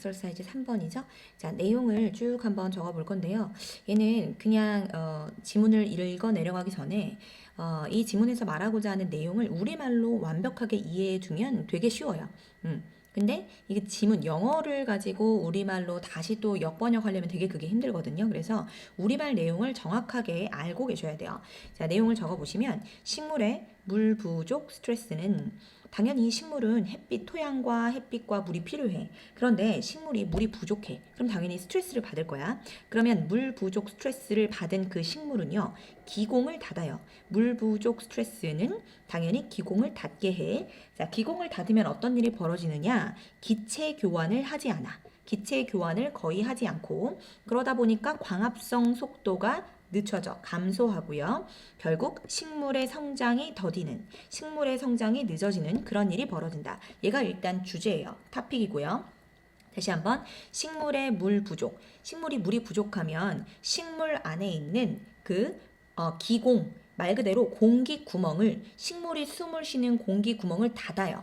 exercise 3번이죠. 자, 내용을 쭉 한번 적어 볼 건데요. 얘는 그냥 지문을 읽어 내려가기 전에 이 지문에서 말하고자 하는 내용을 우리말로 완벽하게 이해해 두면 되게 쉬워요. 근데 이게 지문 영어를 가지고 우리말로 다시 또 역번역하려면 되게 그게 힘들거든요. 그래서 우리말 내용을 정확하게 알고 계셔야 돼요. 자, 내용을 적어 보시면 식물의 물 부족 스트레스는 당연히 식물은 햇빛, 토양과 햇빛과 물이 필요해. 그런데 식물이 물이 부족해. 그럼 당연히 스트레스를 받을 거야. 그러면 물 부족 스트레스를 받은 그 식물은요, 기공을 닫아요. 물 부족 스트레스는 당연히 기공을 닫게 해. 자, 기공을 닫으면 어떤 일이 벌어지느냐? 기체 교환을 하지 않아. 기체 교환을 거의 하지 않고, 그러다 보니까 광합성 속도가 늦춰져 감소하고요. 결국 식물의 성장이 더디는, 식물의 성장이 늦어지는 그런 일이 벌어진다. 얘가 일단 주제예요. 토픽이고요. 다시 한번 식물의 물 부족. 식물이 물이 부족하면 식물 안에 있는 그 기공, 말 그대로 공기 구멍을, 식물이 숨을 쉬는 공기 구멍을 닫아요.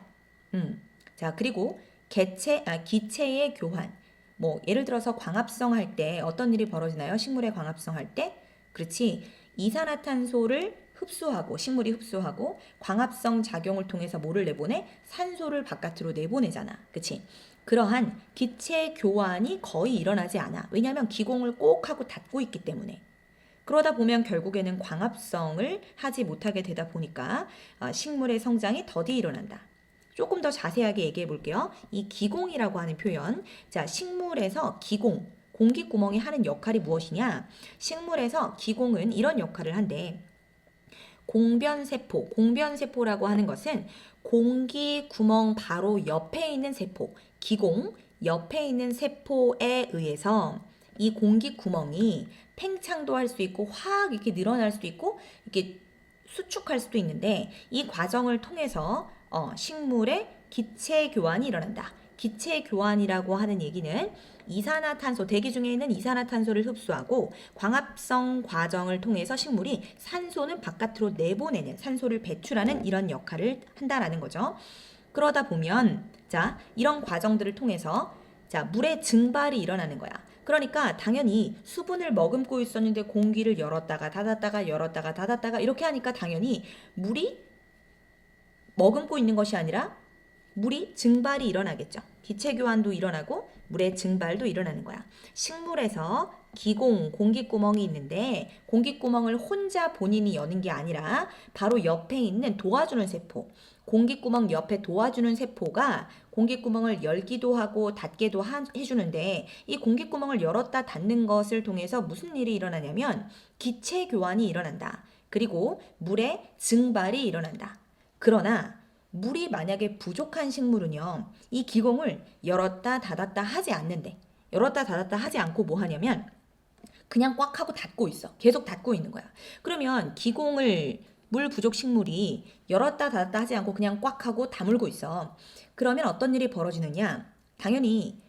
자, 그리고 기체의 교환. 뭐 예를 들어서 광합성 할 때 어떤 일이 벌어지나요? 식물의 광합성 할 때? 그렇지. 이산화탄소를 흡수하고, 식물이 흡수하고 광합성 작용을 통해서 뭐를 내보내? 산소를 바깥으로 내보내잖아. 그치? 그러한 기체 교환이 거의 일어나지 않아. 왜냐하면 기공을 꼭 하고 닫고 있기 때문에. 그러다 보면 결국에는 광합성을 하지 못하게 되다 보니까 식물의 성장이 더디 일어난다. 조금 더 자세하게 얘기해 볼게요. 이 기공이라고 하는 표현. 자, 식물에서 기공, 공기구멍이 하는 역할이 무엇이냐? 식물에서 기공은 이런 역할을 한대. 공변세포라고 하는 것은 공기구멍 바로 옆에 있는 세포, 기공 옆에 있는 세포에 의해서 이 공기구멍이 팽창도 할 수 있고 확 이렇게 늘어날 수도 있고 이렇게 수축할 수도 있는데 이 과정을 통해서 식물의 기체 교환이 일어난다. 기체 교환이라고 하는 얘기는 이산화탄소, 대기 중에 있는 이산화탄소를 흡수하고 광합성 과정을 통해서 식물이 산소는 바깥으로 내보내는, 산소를 배출하는 이런 역할을 한다라는 거죠. 그러다 보면 자, 이런 과정들을 통해서 자, 물의 증발이 일어나는 거야. 그러니까 당연히 수분을 머금고 있었는데 공기를 열었다가 닫았다가 열었다가 닫았다가 이렇게 하니까 당연히 물이 머금고 있는 것이 아니라 물이 증발이 일어나겠죠. 기체 교환도 일어나고 물의 증발도 일어나는 거야. 식물에서 기공, 공기구멍이 있는데 공기구멍을 혼자 본인이 여는 게 아니라 바로 옆에 있는 도와주는 세포, 공기구멍 옆에 도와주는 세포가 공기구멍을 열기도 하고 닫기도 해주는데 이 공기구멍을 열었다 닫는 것을 통해서 무슨 일이 일어나냐면 기체 교환이 일어난다. 그리고 물의 증발이 일어난다. 그러나 물이 만약에 부족한 식물은요, 이 기공을 열었다 닫았다 하지 않는데, 열었다 닫았다 하지 않고 뭐 하냐면 그냥 꽉 하고 닫고 있어. 계속 닫고 있는 거야. 그러면 기공을 물 부족 식물이 열었다 닫았다 하지 않고 그냥 꽉 하고 다물고 있어. 그러면 어떤 일이 벌어지느냐? 당연히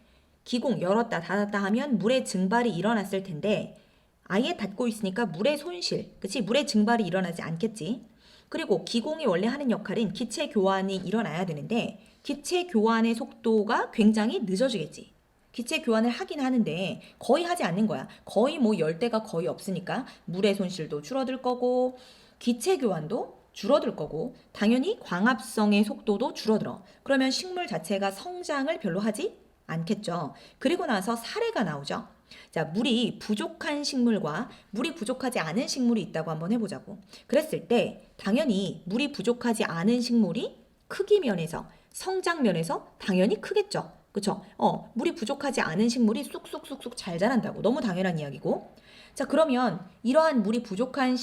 기공 열었다 닫았다 하면 물의 증발이 일어났을 텐데 아예 닫고 있으니까 물의 손실, 그치? 물의 증발이 일어나지 않겠지. 그리고 기공이 원래 하는 역할은 기체 교환이 일어나야 되는데 기체 교환의 속도가 굉장히 늦어지겠지. 기체 교환을 하긴 하는데 거의 하지 않는 거야. 거의 뭐 열 대가 거의 없으니까 물의 손실도 줄어들 거고 기체 교환도 줄어들 거고 당연히 광합성의 속도도 줄어들어. 그러면 식물 자체가 성장을 별로 하지 않겠죠. 그리고 나서 사례가 나오죠. 자, 물이 부족한 식물과 물이 부족하지 않은 식물이 있다고 한번 해보자고. 그랬을 때 당연히 물이 부족하지 않은 식물이 크기 면에서, 성장 면에서 당연히 크겠죠. 그쵸? 물이 부족하지 않은 식물이 쑥쑥쑥쑥 잘 자란다고. 너무 당연한 이야기고. 자, 그러면 이러한 물이 부족한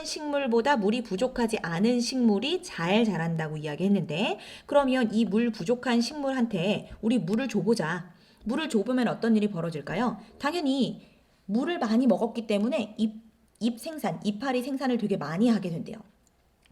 식물보다 물이 부족하지 않은 식물이 잘 자란다고 이야기했는데, 그러면 이 물 부족한 식물한테 우리 물을 줘보자. 물을 줘보면 어떤 일이 벌어질까요? 당연히 물을 많이 먹었기 때문에 이파리 생산을 되게 많이 하게 된대요.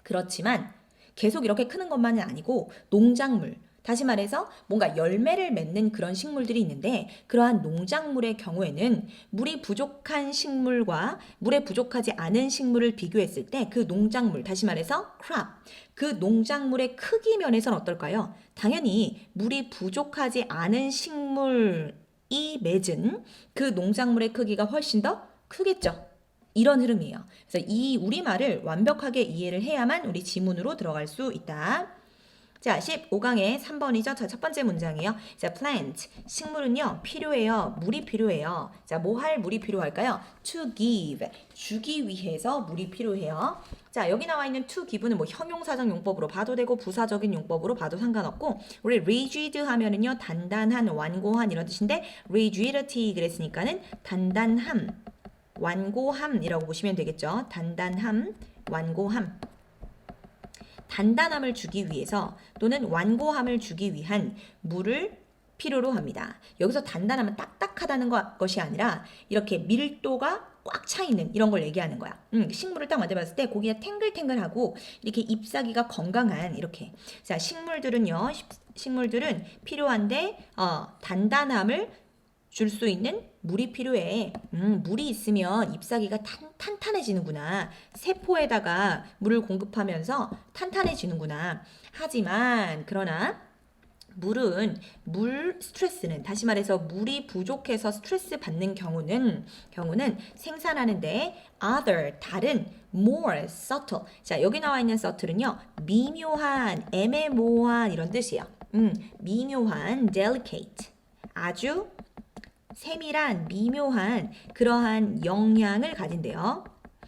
그렇지만 계속 이렇게 크는 것만은 아니고 농작물, 다시 말해서 뭔가 열매를 맺는 그런 식물들이 있는데 그러한 농작물의 경우에는 물이 부족한 식물과 물에 부족하지 않은 식물을 비교했을 때 그 농작물, 다시 말해서 crop, 그 농작물의 크기 면에서는 어떨까요? 당연히 물이 부족하지 않은 식물이 맺은 그 농작물의 크기가 훨씬 더 크겠죠. 이런 흐름이에요. 그래서 이 우리말을 완벽하게 이해를 해야만 우리 지문으로 들어갈 수 있다. 자, 15강의 3번이죠. 자, 첫 번째 문장이에요. 자, plant. 식물은요, 필요해요. 물이 필요해요. 자, 뭐 할 물이 필요할까요? To give. 주기 위해서 물이 필요해요. 자, 여기 나와 있는 to give는 뭐 형용사적 용법으로 봐도 되고 부사적인 용법으로 봐도 상관없고 우리 rigid 하면은요, 단단한, 완고한 이런 뜻인데 rigidity 그랬으니까는 단단함, 완고함이라고 보시면 되겠죠. 단단함, 완고함. 단단함을 주기 위해서 또는 완고함을 주기 위한 물을 필요로 합니다. 여기서 단단함은 딱딱하다는 것이 아니라 이렇게 밀도가 꽉 차 있는 이런 걸 얘기하는 거야. 식물을 딱 만져봤을 때 고기가 탱글탱글하고 이렇게 잎사귀가 건강한 이렇게. 자, 식물들은 필요한데 단단함을 줄 수 있는 물이 필요해. 물이 있으면 잎사귀가 탄탄해지는구나. 세포에다가 물을 공급하면서 탄탄해지는구나. 하지만 그러나 스트레스는 다시 말해서 물이 부족해서 스트레스 받는 경우는 생산하는데 다른 more subtle. 자, 여기 나와 있는 subtle은요. 미묘한, 애매모호한 이런 뜻이에요. 미묘한, delicate. 아주 세밀한, 미묘한 그러한 영향을 가진대요.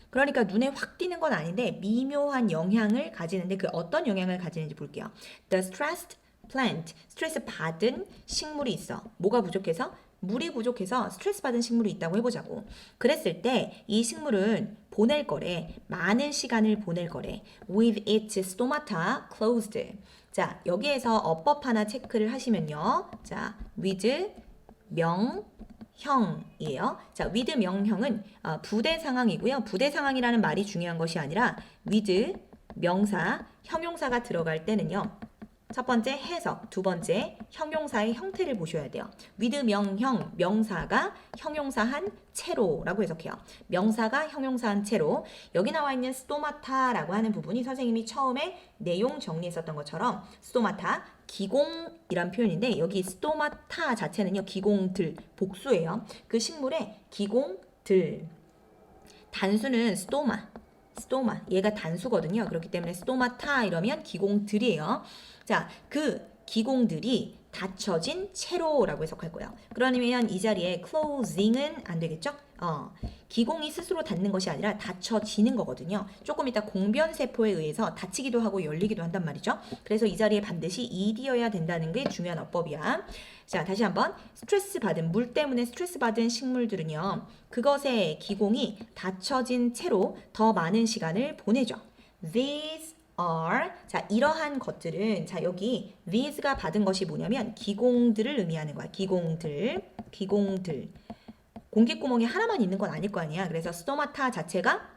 그러니까 눈에 확 띄는 건 아닌데 미묘한 영향을 가지는데 그 어떤 영향을 가지는지 볼게요. The stressed plant, 스트레스 받은 식물이 있어. 뭐가 부족해서? 물이 부족해서 스트레스 받은 식물이 있다고 해보자고. 그랬을 때 이 식물은 보낼 거래. 많은 시간을 보낼 거래. With its stomata closed. 자, 여기에서 어법 하나 체크를 하시면요. 자, with 명형이에요. 자, with 명형은 부대 상황이고요. 부대 상황이라는 말이 중요한 것이 아니라 with 명사, 형용사가 들어갈 때는요. 첫 번째 해석, 두 번째 형용사의 형태를 보셔야 돼요. with 명형, 명사가 형용사한 채로라고 해석해요. 명사가 형용사한 채로. 여기 나와 있는 스토마타라고 하는 부분이 선생님이 처음에 내용 정리했었던 것처럼 스토마타, 기공이란 표현인데 여기 스토마타 자체는요. 기공들, 복수예요. 그 식물의 기공들. 단수는 스토마, 얘가 단수거든요. 그렇기 때문에 스토마타 이러면 기공들이에요. 자, 그 기공들이 닫혀진 채로라고 해석할 거예요. 그러면 이 자리에 closing은 안 되겠죠? 기공이 스스로 닫는 것이 아니라 닫혀지는 거거든요. 조금 이따 공변세포에 의해서 닫히기도 하고 열리기도 한단 말이죠. 그래서 이 자리에 반드시 ed여야 된다는 게 중요한 어법이야. 자, 다시 한번 물 때문에 스트레스 받은 식물들은요. 그것의 기공이 닫혀진 채로 더 많은 시간을 보내죠. These are, 자, 이러한 것들은, 자, 여기 these가 받은 것이 뭐냐면 기공들을 의미하는 거야. 기공들. 공기구멍이 하나만 있는 건 아닐 거 아니야. 그래서 스토마타 자체가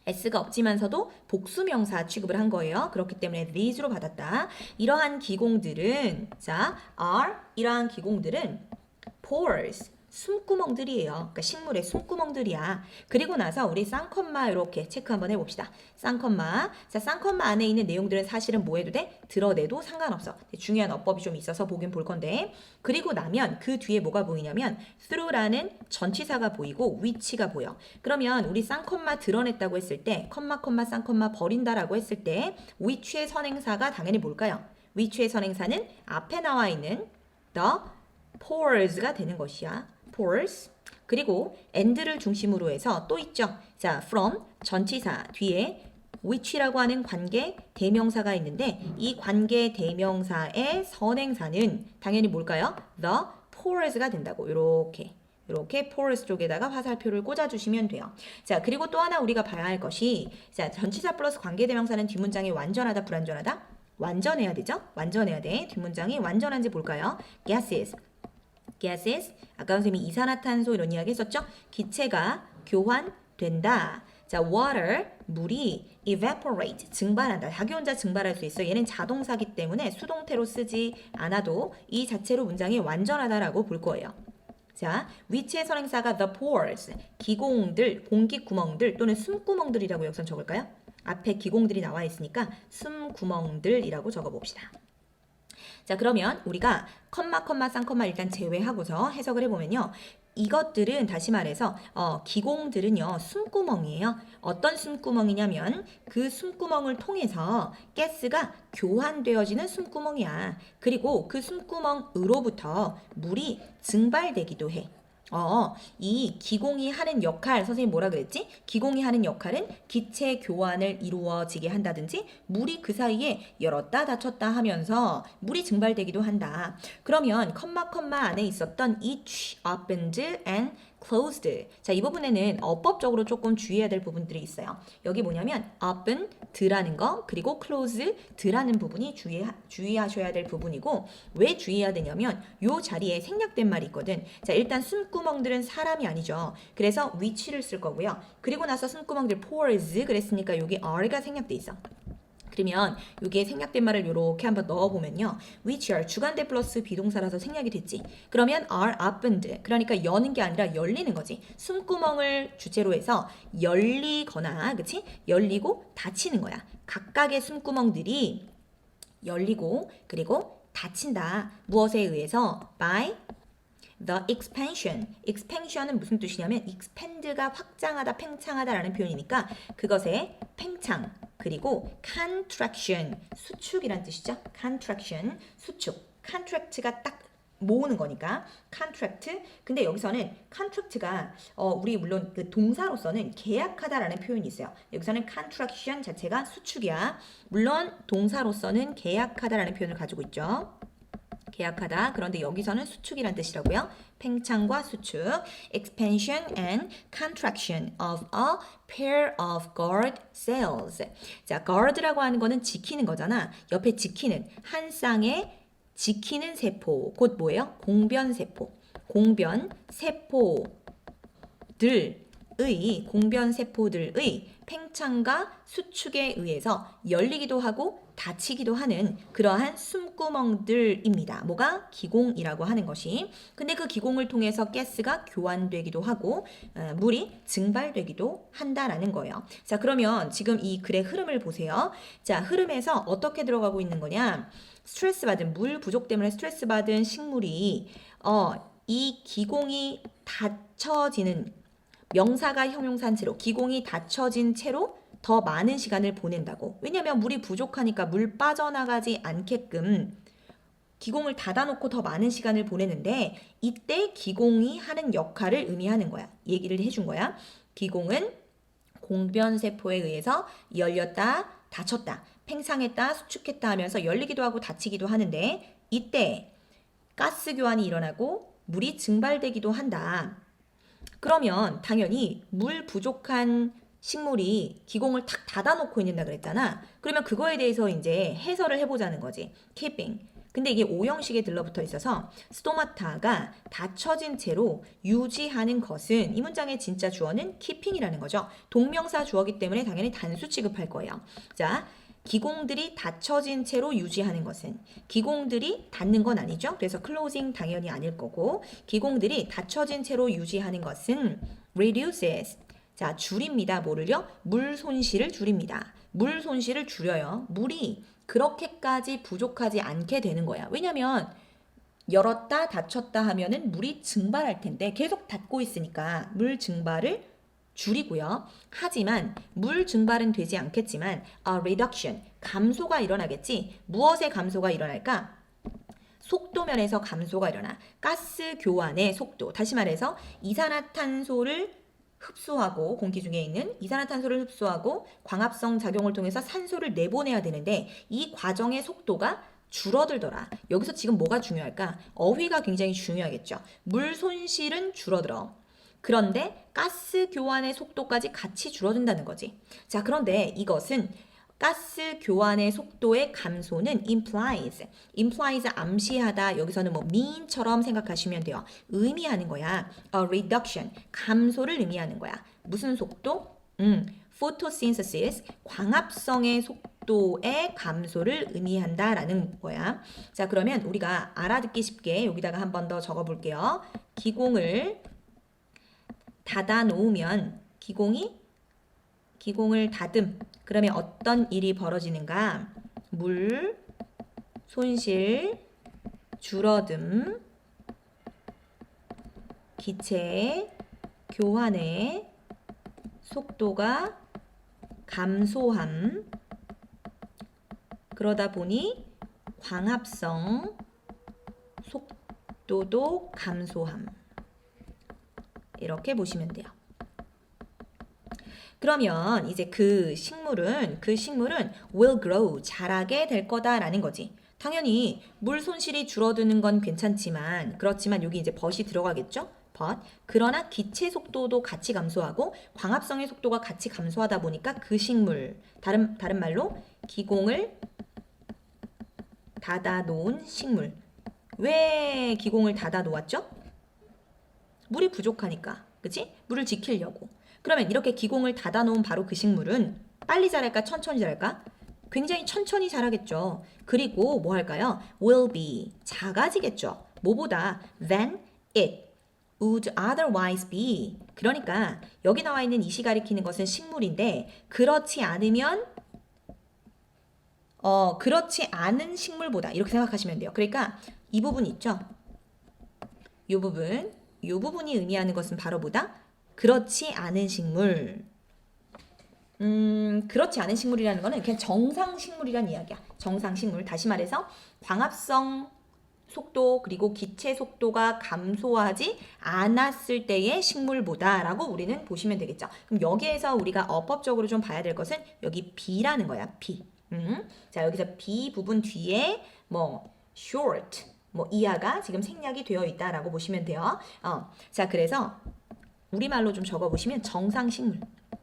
S가 없지만서도 복수명사 취급을 한 거예요. 그렇기 때문에 these로 받았다. 이러한 기공들은, 자, 이러한 기공들은 pores, 숨구멍들이에요. 그러니까 식물의 숨구멍들이야. 그리고 나서 우리 쌍컴마 이렇게 체크 한번 해봅시다. 쌍컴마. 자, 쌍컴마 안에 있는 내용들은 사실은 뭐 해도 돼? 드러내도 상관없어. 중요한 어법이 좀 있어서 보긴 볼 건데. 그리고 나면 그 뒤에 뭐가 보이냐면 through라는 전치사가 보이고 which가 보여. 그러면 우리 쌍컴마 드러냈다고 했을 때 컴마 쌍컴마 버린다라고 했을 때 which의 선행사가 당연히 뭘까요? which의 선행사는 앞에 나와 있는 the pores가 되는 것이야. pores. 그리고 and를 중심으로 해서 또 있죠. 자, from 전치사 뒤에 which라고 하는 관계 대명사가 있는데 이 관계 대명사의 선행사는 당연히 뭘까요? the pores가 된다고. 이렇게 pores 쪽에다가 화살표를 꽂아주시면 돼요. 자, 그리고 또 하나 우리가 봐야 할 것이, 자, 전치사 플러스 관계 대명사는 뒷문장이 완전하다 불완전하다? 완전해야 되죠? 완전해야 돼. 뒷문장이 완전한지 볼까요? gases. 아까 선생님이 이산화탄소 이런 이야기 했었죠? 기체가 교환된다. 자, water, 물이 evaporate, 증발한다. 자기 혼자 증발할 수 있어. 얘는 자동사기 때문에 수동태로 쓰지 않아도 이 자체로 문장이 완전하다라고 볼 거예요. 자, 위치의 선행사가 the pores, 기공들, 공기 구멍들 또는 숨구멍들이라고 여기서 적을까요? 앞에 기공들이 나와 있으니까 숨구멍들이라고 적어봅시다. 자, 그러면 우리가 컴마, 쌍컴마 일단 제외하고서 해석을 해보면요. 이것들은 다시 말해서 기공들은요 숨구멍이에요. 어떤 숨구멍이냐면 그 숨구멍을 통해서 가스가 교환되어지는 숨구멍이야. 그리고 그 숨구멍으로부터 물이 증발되기도 해. 이 기공이 하는 역할, 선생님 뭐라 그랬지? 기공이 하는 역할은 기체 교환을 이루어지게 한다든지 물이 그 사이에 열었다 닫혔다 하면서 물이 증발되기도 한다. 그러면 컴마 안에 있었던 each opened and closed. 자, 이 부분에는 어법적으로 조금 주의해야 될 부분들이 있어요. 여기 뭐냐면 open, 드라는 거, 그리고 close, 드라는 부분이 주의하셔야 될 부분이고 왜 주의해야 되냐면 요 자리에 생략된 말이 있거든. 자, 일단 숨구멍들은 사람이 아니죠. 그래서 which를 쓸 거고요. 그리고 나서 숨구멍들 pores 그랬으니까 여기 are가 생략돼 있어. 그러면 여기에 생략된 말을 이렇게 한번 넣어보면요. which are 주간대 플러스 비동사라서 생략이 됐지. 그러면 are opened. 그러니까 여는 게 아니라 열리는 거지. 숨구멍을 주체로 해서 열리거나 그치? 열리고 닫히는 거야. 각각의 숨구멍들이 열리고 그리고 닫힌다. 무엇에 의해서? by the expansion. expansion은 무슨 뜻이냐면 expand가 확장하다, 팽창하다라는 표현이니까 그것의 팽창 그리고 contraction, 수축이란 뜻이죠. contraction, 수축. contract가 딱 모으는 거니까 contract. 근데 여기서는 contract가 우리 물론 그 동사로서는 계약하다라는 표현이 있어요. 여기서는 contraction 자체가 수축이야. 물론 동사로서는 계약하다라는 표현을 가지고 있죠. 계약하다. 그런데 여기서는 수축이란 뜻이라고요. 팽창과 수축. Expansion and contraction of a pair of guard cells. 자, guard라고 하는 거는 지키는 거잖아. 옆에 지키는 한 쌍의 지키는 세포. 곧 뭐예요? 공변세포. 공변세포들의 팽창과 수축에 의해서 열리기도 하고 닫히기도 하는 그러한 숨구멍들입니다. 뭐가? 기공이라고 하는 것이. 근데 그 기공을 통해서 가스가 교환되기도 하고 물이 증발되기도 한다라는 거예요. 자, 그러면 지금 이 글의 흐름을 보세요. 자, 흐름에서 어떻게 들어가고 있는 거냐? 스트레스 받은 물 부족 때문에 스트레스 받은 식물이 이 기공이 닫혀지는 명사가 형용사인 채로 기공이 닫혀진 채로 더 많은 시간을 보낸다고. 왜냐면 물이 부족하니까 물 빠져나가지 않게끔 기공을 닫아놓고 더 많은 시간을 보내는데 이때 기공이 하는 역할을 의미하는 거야. 얘기를 해준 거야. 기공은 공변세포에 의해서 열렸다, 닫혔다, 팽창했다, 수축했다 하면서 열리기도 하고 닫히기도 하는데 이때 가스 교환이 일어나고 물이 증발되기도 한다. 그러면 당연히 물 부족한 식물이 기공을 탁 닫아놓고 있는다 그랬잖아. 그러면 그거에 대해서 이제 해설을 해보자는 거지. keeping. 근데 이게 오형식에 들러붙어 있어서 스토마타가 닫혀진 채로 유지하는 것은 이 문장의 진짜 주어는 keeping이라는 거죠. 동명사 주어기 때문에 당연히 단수 취급할 거예요. 자, 기공들이 닫혀진 채로 유지하는 것은 기공들이 닫는 건 아니죠. 그래서 closing 당연히 아닐 거고 기공들이 닫혀진 채로 유지하는 것은 reduces. 자, 줄입니다. 뭐를요? 물 손실을 줄입니다. 물 손실을 줄여요. 물이 그렇게까지 부족하지 않게 되는 거야. 왜냐면 열었다 닫혔다 하면은 물이 증발할 텐데 계속 닫고 있으니까 물 증발을 줄이고요. 하지만 물 증발은 되지 않겠지만 reduction, 감소가 일어나겠지. 무엇의 감소가 일어날까? 속도면에서 감소가 일어나. 가스 교환의 속도. 다시 말해서 이산화탄소를 흡수하고 공기 중에 있는 이산화탄소를 흡수하고 광합성 작용을 통해서 산소를 내보내야 되는데 이 과정의 속도가 줄어들더라. 여기서 지금 뭐가 중요할까? 어휘가 굉장히 중요하겠죠. 물 손실은 줄어들어. 그런데 가스 교환의 속도까지 같이 줄어든다는 거지. 자, 그런데 이것은 가스 교환의 속도의 감소는 implies 암시하다. 여기서는 뭐 mean처럼 생각하시면 돼요. 의미하는 거야. a reduction, 감소를 의미하는 거야. 무슨 속도? photosynthesis, 광합성의 속도의 감소를 의미한다라는 거야. 자, 그러면 우리가 알아듣기 쉽게 여기다가 한 번 더 적어볼게요. 기공을 닫아 놓으면 기공을 닫음. 그러면 어떤 일이 벌어지는가? 물 손실 줄어듦, 기체 교환의 속도가 감소함. 그러다 보니 광합성 속도도 감소함. 이렇게 보시면 돼요. 그러면 이제 그 식물은 will grow, 자라게 될 거다라는 거지. 당연히 물 손실이 줄어드는 건 괜찮지만, 그렇지만 여기 이제 but이 들어가겠죠? but. 그러나 기체 속도도 같이 감소하고 광합성의 속도가 같이 감소하다 보니까 그 식물, 다른 말로 기공을 닫아 놓은 식물. 왜 기공을 닫아 놓았죠? 물이 부족하니까. 그치? 물을 지키려고. 그러면 이렇게 기공을 닫아 놓은 바로 그 식물은 빨리 자랄까 천천히 자랄까? 굉장히 천천히 자라겠죠. 그리고 뭐 할까요? will be, 작아지겠죠. 뭐보다 than it would otherwise be. 그러니까 여기 나와 있는 이시 가리키는 것은 식물인데, 그렇지 않으면 그렇지 않은 식물보다, 이렇게 생각하시면 돼요. 그러니까 이 부분 있죠? 이 부분이 의미하는 것은 바로 뭐다? 그렇지 않은 식물. 그렇지 않은 식물이라는 거는 그냥 정상 식물이란 이야기야. 정상 식물. 다시 말해서 광합성 속도 그리고 기체 속도가 감소하지 않았을 때의 식물보다라고 우리는 보시면 되겠죠. 그럼 여기에서 우리가 어법적으로 좀 봐야 될 것은 여기 B라는 거야. B. 자, 여기서 B 부분 뒤에 뭐 short, 뭐 이하가 지금 생략이 되어 있다라고 보시면 돼요. 자, 그래서 우리말로 좀 적어보시면 정상식물.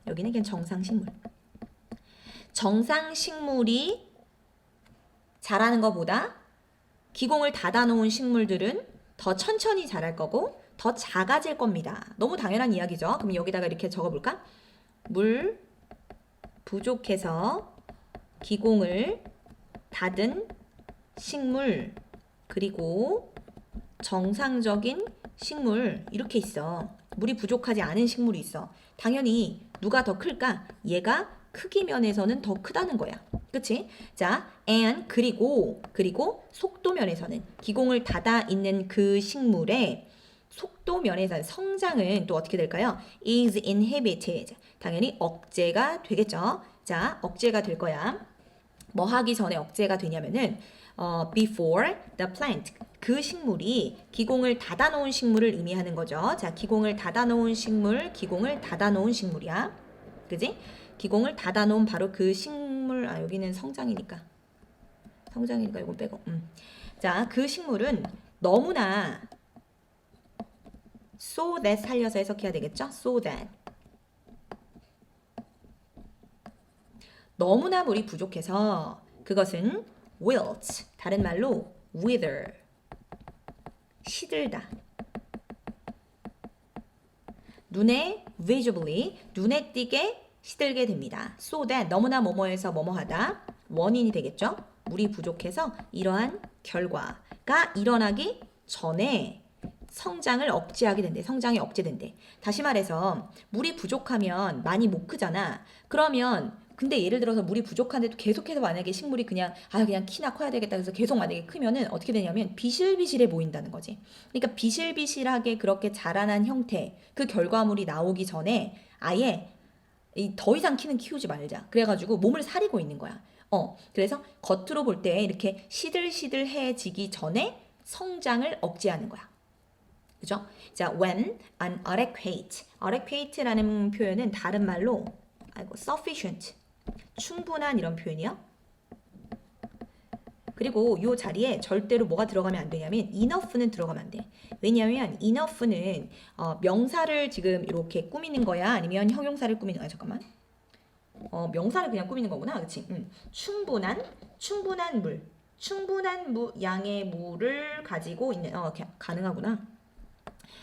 여기는 그냥 정상식물. 정상식물이 자라는 것보다 기공을 닫아놓은 식물들은 더 천천히 자랄 거고 더 작아질 겁니다. 너무 당연한 이야기죠. 그럼 여기다가 이렇게 적어볼까? 물 부족해서 기공을 닫은 식물, 그리고 정상적인 식물, 이렇게 있어. 물이 부족하지 않은 식물이 있어. 당연히 누가 더 클까? 얘가 크기 면에서는 더 크다는 거야. 그치? 자, and 그리고 속도 면에서는 기공을 닫아 있는 그 식물의 속도 면에서는 성장은 또 어떻게 될까요? is inhibited. 당연히 억제가 되겠죠. 자, 억제가 될 거야. 뭐 하기 전에 억제가 되냐면은 before the plant, 그 식물이 기공을 닫아 놓은 식물을 의미하는 거죠. 자, 기공을 닫아 놓은 식물, 기공을 닫아 놓은 식물이야. 그지? 기공을 닫아 놓은 바로 그 식물, 여기는 성장이니까 이건 빼고. 자, 그 식물은 너무나 so that 살려서 해석해야 되겠죠? so that 너무나 물이 부족해서 그것은 wilt, 다른 말로 wither, 시들다. 눈에 visibly, 눈에 띄게 시들게 됩니다. so that 너무나 뭐뭐해서 뭐뭐하다, 원인이 되겠죠. 물이 부족해서 이러한 결과가 일어나기 전에 성장을 억제하게 된대. 성장이 억제된대. 다시 말해서 물이 부족하면 많이 못 크잖아. 그러면 근데 예를 들어서 물이 부족한데도 계속해서 만약에 식물이 그냥 키나 커야 되겠다 해서 계속 만약에 크면은 어떻게 되냐면 비실비실해 보인다는 거지. 그러니까 비실비실하게 그렇게 자라난 형태, 그 결과물이 나오기 전에 아예 더 이상 키우지 말자. 그래가지고 몸을 사리고 있는 거야. 그래서 겉으로 볼 때 이렇게 시들시들해지기 전에 성장을 억제하는 거야. 그죠? 자, when unadequate라는 표현은 다른 말로 sufficient, 충분한 이런 표현이요. 그리고 이 자리에 절대로 뭐가 들어가면 안 되냐면 enough는 들어가면 안 돼. 왜냐하면 enough는 명사를 지금 이렇게 꾸미는 거야? 아니면 형용사를 꾸미는 거야? 잠깐만. 명사를 그냥 꾸미는 거구나. 그치? 충분한 양의 물을 가지고 있는, 가능하구나.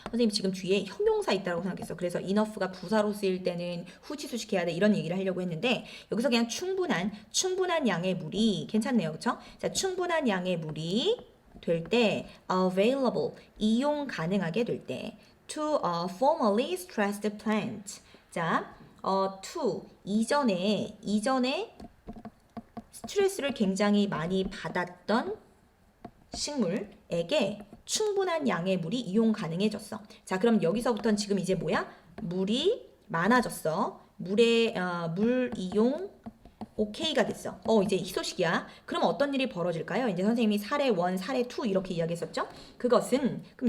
선생님 지금 뒤에 형용사 있다고 생각했어. 그래서 enough가 부사로 쓰일 때는 후치수식해야 돼 이런 얘기를 하려고 했는데 여기서 그냥 충분한 양의 물이 괜찮네요. 그렇죠? 자, 충분한 양의 물이 될 때 available 이용 가능하게 될 때 to a formerly stressed plant. 자, to 이전에 스트레스를 굉장히 많이 받았던 식물에게 충분한 양의 물이 이용 가능해졌어. 자, 그럼 여기서부터는 지금 이제 뭐야? 물이 많아졌어. 물 이용 오케이가 됐어. 이제 희소식이야. 그럼 어떤 일이 벌어질까요? 이제 선생님이 사례 1, 사례 2 이렇게 이야기했었죠? 그럼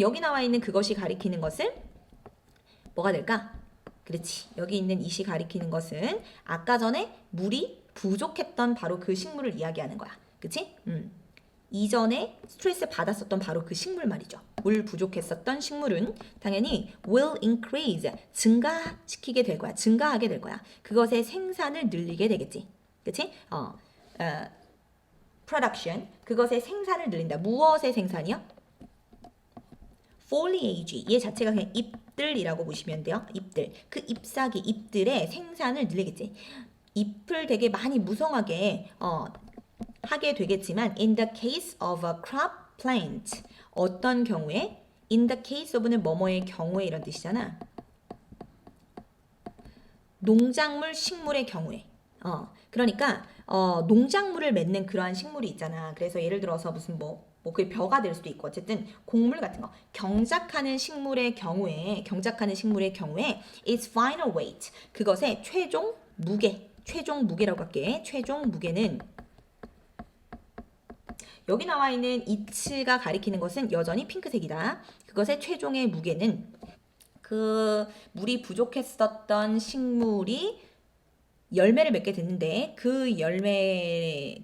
여기 나와 있는 그것이 가리키는 것은 뭐가 될까? 그렇지. 여기 있는 이시 가리키는 것은 아까 전에 물이 부족했던 바로 그 식물을 이야기하는 거야. 그치? 이전에 스트레스 받았었던 바로 그 식물 말이죠. 물 부족했었던 식물은 당연히 will increase, 증가시키게 될 거야. 증가하게 될 거야. 그것의 생산을 늘리게 되겠지. 그치? production, 그것의 생산을 늘린다. 무엇의 생산이요? foliage, 얘 자체가 그냥 잎들이라고 보시면 돼요. 잎들. 그 잎사귀, 잎들의 생산을 늘리겠지. 잎을 되게 많이 무성하게 하게 되겠지만 in the case of a crop plant 어떤 경우에 in the case of는 뭐뭐의 경우에 이런 뜻이잖아. 농작물 식물의 경우에 그러니까 농작물을 맺는 그러한 식물이 있잖아. 그래서 예를 들어서 무슨 그게 벼가 될 수도 있고 어쨌든 곡물 같은 거 경작하는 식물의 경우에 its final weight 그것의 최종 무게라고 할게. 최종 무게는 여기 나와 있는 it가 가리키는 것은 여전히 핑크색이다. 그것의 최종의 무게는 그 물이 부족했었던 식물이 열매를 맺게 됐는데 그 열매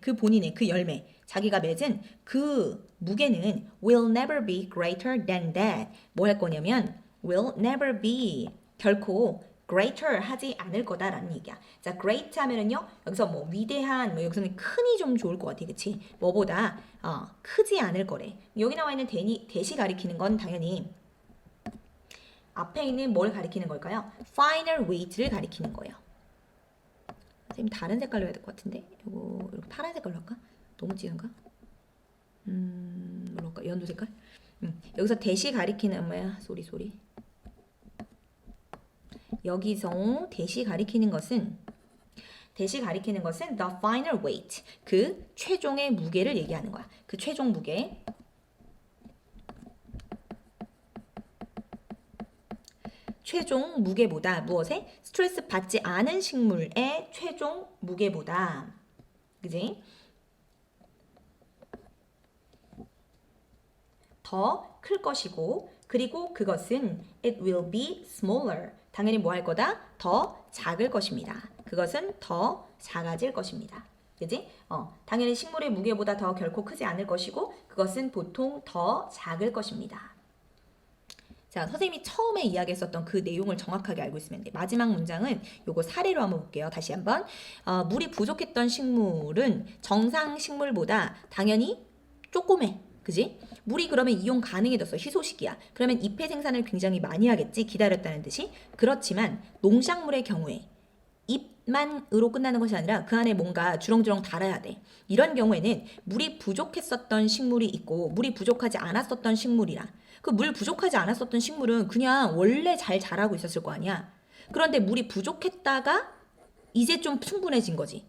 자기가 맺은 그 무게는 will never be greater than that. 뭐 할 거냐면 will never be 결코 greater 하지 않을 거다라는 얘기야. 자, great 하면은요. 여기서 위대한 여기서는 큰이 좀 좋을 것 같아. 그치? 뭐보다 크지 않을 거래. 여기 나와 있는 대시 가리키는 건 당연히 앞에 있는 뭘 가리키는 걸까요? final weight를 가리키는 거예요. 선생님 다른 색깔로 해야 될 것 같은데. 이거 이렇게 파란 색깔로 할까? 너무 진한가? 뭘로 할까? 연두 색깔? 여기서 대시 가리키는 소리. 여기서 대시 가리키는 것은 the final weight 그 최종의 무게를 얘기하는 거야. 그 최종 무게. 최종 무게보다 무엇에? 스트레스 받지 않은 식물의 최종 무게보다 그지? 더 클 것이고 그리고 그것은 it will be smaller 당연히 뭐 할 거다? 더 작을 것입니다. 그것은 더 작아질 것입니다. 그지? 당연히 식물의 무게보다 더 결코 크지 않을 것이고 그것은 보통 더 작을 것입니다. 자, 선생님이 처음에 이야기했었던 그 내용을 정확하게 알고 있으면 돼. 마지막 문장은 요거 사례로 한번 볼게요. 다시 한번. 물이 부족했던 식물은 정상 식물보다 당연히 조그매. 그지? 물이 그러면 이용 가능해졌어. 희소식이야. 그러면 잎의 생산을 굉장히 많이 하겠지. 기다렸다는 듯이. 그렇지만 농작물의 경우에 잎만으로 끝나는 것이 아니라 그 안에 뭔가 주렁주렁 달아야 돼. 이런 경우에는 물이 부족했었던 식물이 있고 물이 부족하지 않았었던 식물이라. 그 물 부족하지 않았었던 식물은 그냥 원래 잘 자라고 있었을 거 아니야. 그런데 물이 부족했다가 이제 좀 충분해진 거지.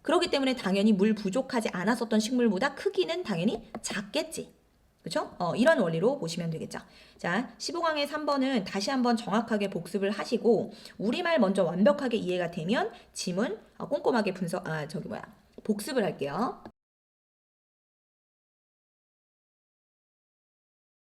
그렇기 때문에 당연히 물 부족하지 않았었던 식물보다 크기는 당연히 작겠지. 그렇죠? 이런 원리로 보시면 되겠죠. 자, 15강의 3번은 다시 한번 정확하게 복습을 하시고 우리말 먼저 완벽하게 이해가 되면 지문 꼼꼼하게 복습을 할게요.